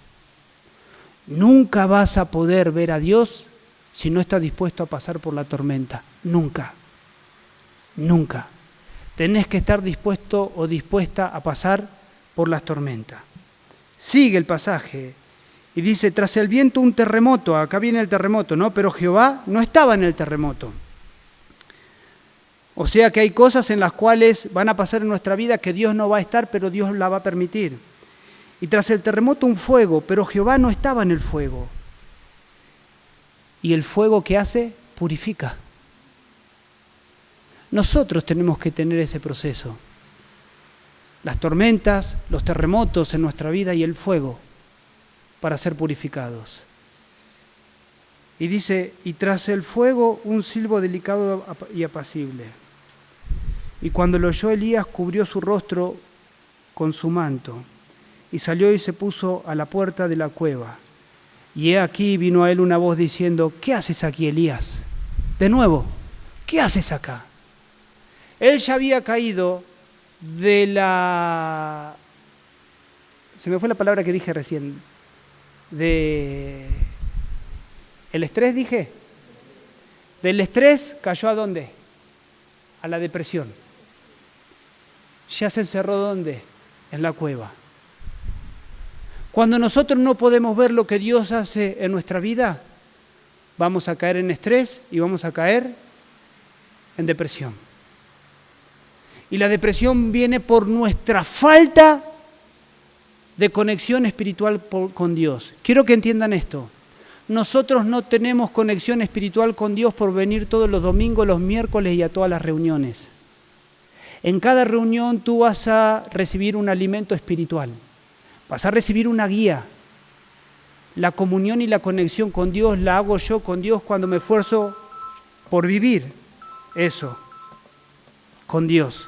Nunca vas a poder ver a Dios si no estás dispuesto a pasar por la tormenta. Nunca. Nunca. Tenés que estar dispuesto o dispuesta a pasar por las tormentas. Sigue el pasaje y dice, tras el viento un terremoto, acá viene el terremoto, ¿no? Pero Jehová no estaba en el terremoto. O sea que hay cosas en las cuales van a pasar en nuestra vida que Dios no va a estar, pero Dios la va a permitir. Y tras el terremoto un fuego, pero Jehová no estaba en el fuego. Y el fuego, ¿qué hace? Purifica. Nosotros tenemos que tener ese proceso. Las tormentas, los terremotos en nuestra vida y el fuego para ser purificados. Y dice, y tras el fuego un silbo delicado y apacible. Y cuando lo oyó Elías, cubrió su rostro con su manto, y salió y se puso a la puerta de la cueva. Y he aquí vino a él una voz diciendo, ¿qué haces aquí, Elías? De nuevo, ¿qué haces acá? Él ya había caído de la... Se me fue la palabra que dije recién. ¿El estrés dije? Del estrés cayó ¿a dónde? A la depresión. Ya se encerró ¿dónde? En la cueva. Cuando nosotros no podemos ver lo que Dios hace en nuestra vida, vamos a caer en estrés y vamos a caer en depresión. Y la depresión viene por nuestra falta de conexión espiritual con Dios. Quiero que entiendan esto. Nosotros no tenemos conexión espiritual con Dios por venir todos los domingos, los miércoles y a todas las reuniones. En cada reunión tú vas a recibir un alimento espiritual. Vas a recibir una guía. La comunión y la conexión con Dios la hago yo con Dios cuando me esfuerzo por vivir eso con Dios.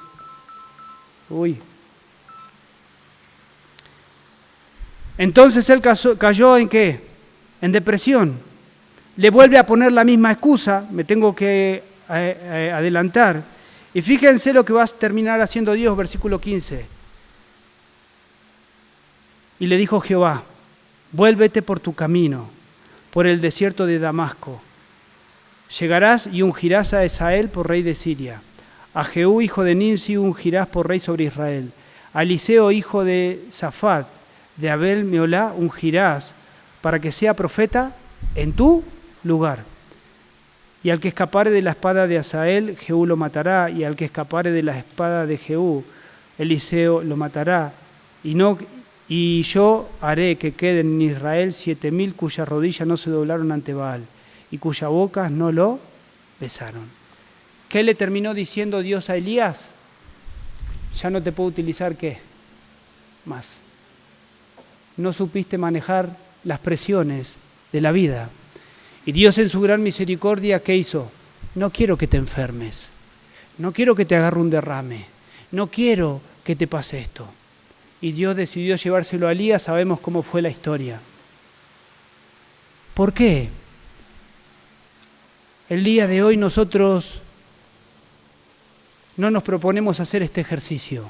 Entonces él cayó ¿en qué? En depresión. Le vuelve a poner la misma excusa, me tengo que adelantar. Y fíjense lo que va a terminar haciendo Dios, versículo 15. Y le dijo Jehová, vuélvete por tu camino, por el desierto de Damasco. Llegarás y ungirás a Hazael por rey de Siria. A Jehú, hijo de Nimsi, ungirás por rey sobre Israel. A Eliseo, hijo de Safat, de Abel Meolá, ungirás para que sea profeta en tu lugar. Y al que escapare de la espada de Hazael, Jehú lo matará, y al que escapare de la espada de Jehú, Eliseo lo matará. Y yo haré que queden en Israel 7,000 cuyas rodillas no se doblaron ante Baal, y cuyas bocas no lo besaron. ¿Qué le terminó diciendo Dios a Elías? Ya no te puedo utilizar, ¿qué? Más. No supiste manejar las presiones de la vida. Y Dios en su gran misericordia, ¿qué hizo? No quiero que te enfermes. No quiero que te agarre un derrame. No quiero que te pase esto. Y Dios decidió llevárselo a Elías, sabemos cómo fue la historia. ¿Por qué? El día de hoy nosotros no nos proponemos hacer este ejercicio.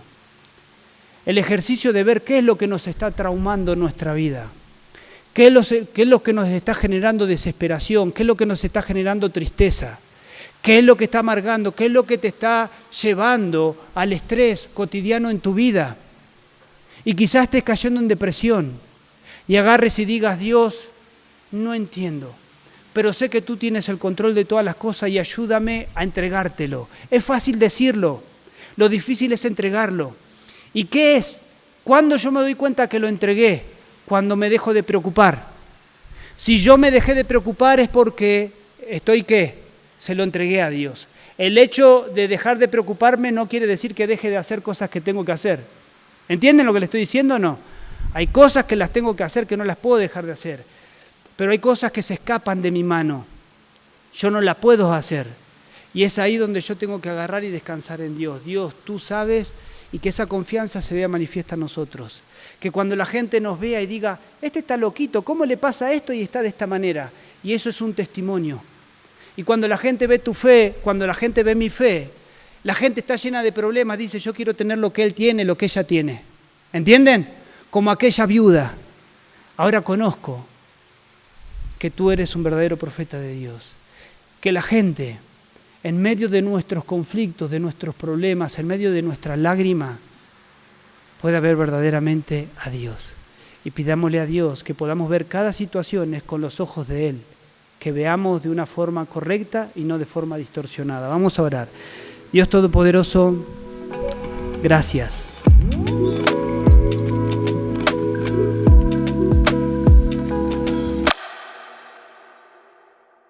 El ejercicio de ver qué es lo que nos está traumando en nuestra vida. ¿Qué es lo que nos está generando desesperación? ¿Qué es lo que nos está generando tristeza? ¿Qué es lo que está amargando? ¿Qué es lo que te está llevando al estrés cotidiano en tu vida? Y quizás estés cayendo en depresión y agarres y digas, Dios, no entiendo, pero sé que tú tienes el control de todas las cosas y ayúdame a entregártelo. Es fácil decirlo, lo difícil es entregarlo. ¿Y qué es? ¿Cuándo yo me doy cuenta que lo entregué? Cuando me dejo de preocupar. Si yo me dejé de preocupar es porque ¿qué? Se lo entregué a Dios. El hecho de dejar de preocuparme no quiere decir que deje de hacer cosas que tengo que hacer. ¿Entienden lo que le estoy diciendo o no? Hay cosas que las tengo que hacer que no las puedo dejar de hacer. Pero hay cosas que se escapan de mi mano. Yo no las puedo hacer. Y es ahí donde yo tengo que agarrar y descansar en Dios. Dios, tú sabes, y que esa confianza se vea manifiesta en nosotros. Que cuando la gente nos vea y diga, este está loquito, ¿cómo le pasa esto y está de esta manera? Y eso es un testimonio. Y cuando la gente ve tu fe, cuando la gente ve mi fe, la gente está llena de problemas, dice, yo quiero tener lo que él tiene, lo que ella tiene. ¿Entienden? Como aquella viuda. Ahora conozco que tú eres un verdadero profeta de Dios. Que la gente, en medio de nuestros conflictos, de nuestros problemas, en medio de nuestra lágrima, pueda ver verdaderamente a Dios. Y pidámosle a Dios que podamos ver cada situación con los ojos de Él, que veamos de una forma correcta y no de forma distorsionada. Vamos a orar. Dios Todopoderoso, gracias.